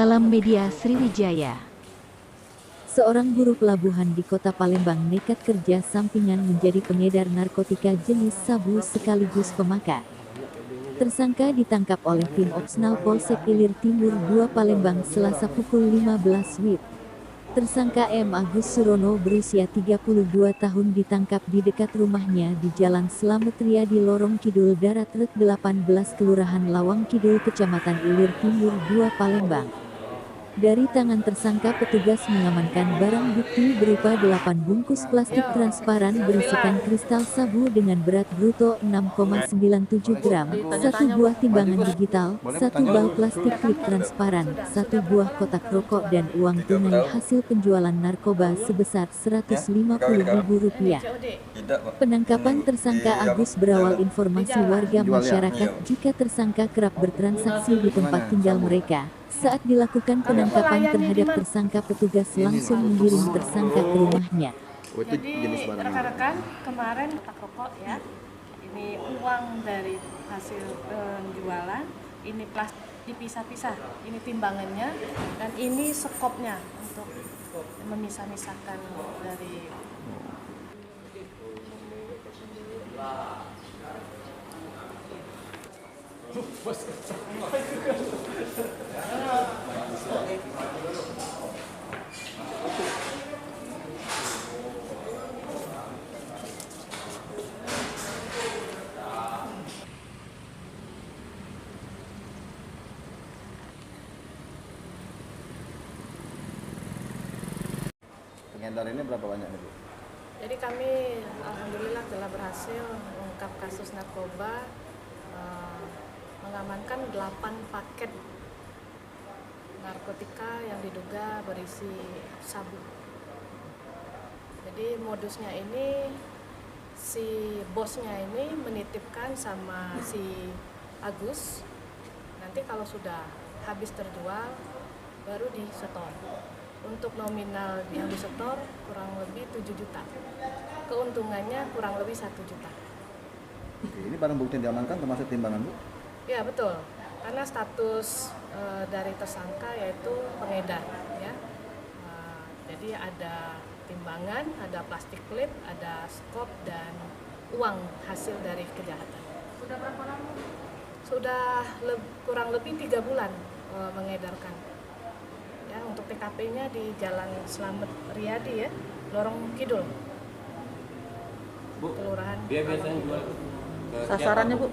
Salam Media Sriwijaya. Seorang buruh pelabuhan di kota Palembang nekat kerja sampingan menjadi pengedar narkotika jenis sabu sekaligus pemakai. Tersangka ditangkap oleh tim Opsnal Polsek Ilir Timur 2 Palembang Selasa pukul 15 WIB. Tersangka M. Agus Surono berusia 32 tahun ditangkap di dekat rumahnya di Jalan Slamet Riyadi Lorong Kidul Darat Ret 18 Kelurahan Lawang Kidul Kecamatan Ilir Timur 2 Palembang. Dari tangan tersangka petugas mengamankan barang bukti berupa 8 bungkus plastik transparan berisikan kristal sabu dengan berat bruto 6,97 gram, 1 buah timbangan digital, 1 bal plastik klip transparan, 1 buah kotak rokok dan uang tunai hasil penjualan narkoba sebesar Rp150.000. Penangkapan tersangka Agus berawal informasi warga masyarakat jika tersangka kerap bertransaksi di tempat tinggal mereka. Saat dilakukan penangkapan terhadap tersangka, petugas langsung mengirim tersangka ke rumahnya. Jadi rekan-rekan, kemarin kotak rokok ya, ini uang dari hasil penjualan, ini plastik dipisah-pisah, ini timbangannya, dan ini sekopnya untuk memisah-misahkan dari Pengedar ini berapa banyak nih, Bu? Jadi kami alhamdulillah telah berhasil mengungkap kasus narkoba, mengamankan 8 paket narkotika yang diduga berisi sabu. Jadi modusnya ini, si bosnya ini menitipkan sama si Agus, nanti kalau sudah habis terjual baru disetor. Untuk nominal yang disetor kurang lebih 7 juta. Keuntungannya kurang lebih 1 juta. Oke, ini barang bukti yang diamankan termasuk timbangan, Bu? Ya betul, karena status dari tersangka yaitu pengedar. Ya. Jadi ada timbangan, ada plastik klip, ada skop, dan uang hasil dari kejahatan. Sudah berapa lama? Sudah kurang lebih 3 bulan mengedarkan. Ya, untuk TKP-nya di Jalan Slamet Riyadi ya, Lorong Kidul. Bu, Kelurahan. dia biasanya jual Sasarannya, Bu?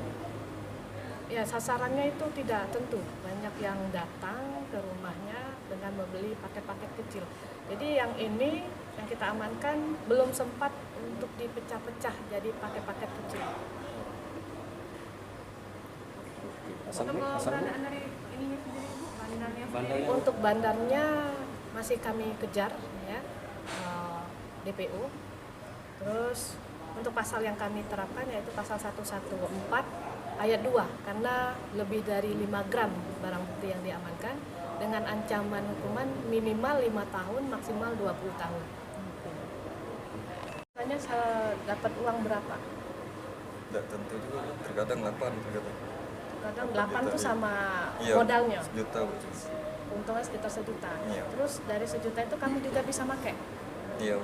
Ya, sasarannya itu tidak tentu. Banyak yang datang ke rumahnya dengan membeli paket-paket kecil. Jadi yang ini yang kita amankan belum sempat untuk dipecah-pecah jadi paket-paket kecil. Untuk bandarnya masih kami kejar ya, DPO. Terus untuk pasal yang kami terapkan yaitu pasal 114 ayat 2 karena lebih dari 5 gram barang bukti yang diamankan dengan ancaman hukuman minimal 5 tahun maksimal 20 tahun. Tanya dapat uang berapa? Tidak tentu juga, terkadang 8, Kadang 8 itu sama iya, modalnya. sejuta. Untungnya sekitar 1 juta. Iya. Terus dari 1 juta itu kamu juga bisa pakai. Iya.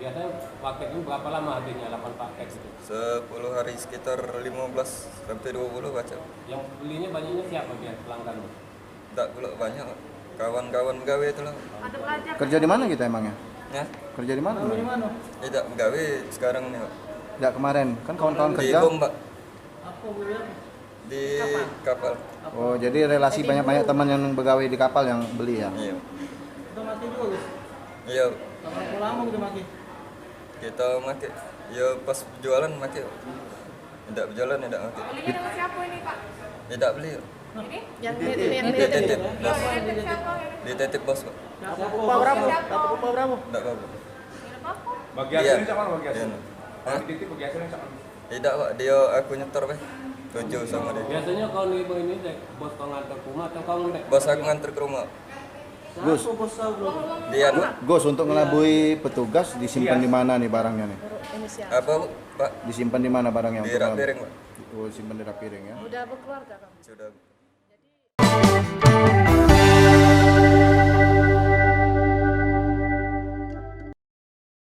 biasanya paketnya berapa lama habisnya 8 paket gitu? 10 hari sekitar 15 sampai 20 baca. Yang belinya banyaknya siapa dia pelanggan? Tak pula banyak, kawan-kawan gawe itu lah. Kerja di mana kita emangnya? Ya, Kerja di mana? tidak gawe sekarang nih, Pak. Tidak kemarin, kan kawan-kawan Di kerja. bom, Pak. Di kapal. Oh, jadi relasi banyak-banyak teman yang begawe di kapal yang beli ya? Iya. Kita mati dulu. Iya, Berapa lama kita mati? kita make. Ya pas jualan make. Tidak berjalan tidak make. Belinya dengan siapa ini, Pak? Tidak beli. Yang Dititip, bos. Siapa ini? Dititip bos, Pak. Upah berapa? Dapat upah berapa? Tidak apa-apa. Bagi Iya. hasilnya sama bagi hasil. Iya. Hah? Dititip bagi hasilnya sama. Tidak, Pak. Dia aku nyetor, Pak. 7 sama dia. Biasanya kalau ibu ini dek bos kau ngantar ke rumah atau kau dek? Bos aku nganter ke rumah. Gus, Dia Gus untuk ngelabui petugas disimpan di mana nih barangnya nih? inisial. apa, Pak? Disimpan di mana barangnya? Di untuk rak ngelabui? piring, Pak. Oh, simpan di rak piring ya. Udah berkeluarga kamu? Sudah.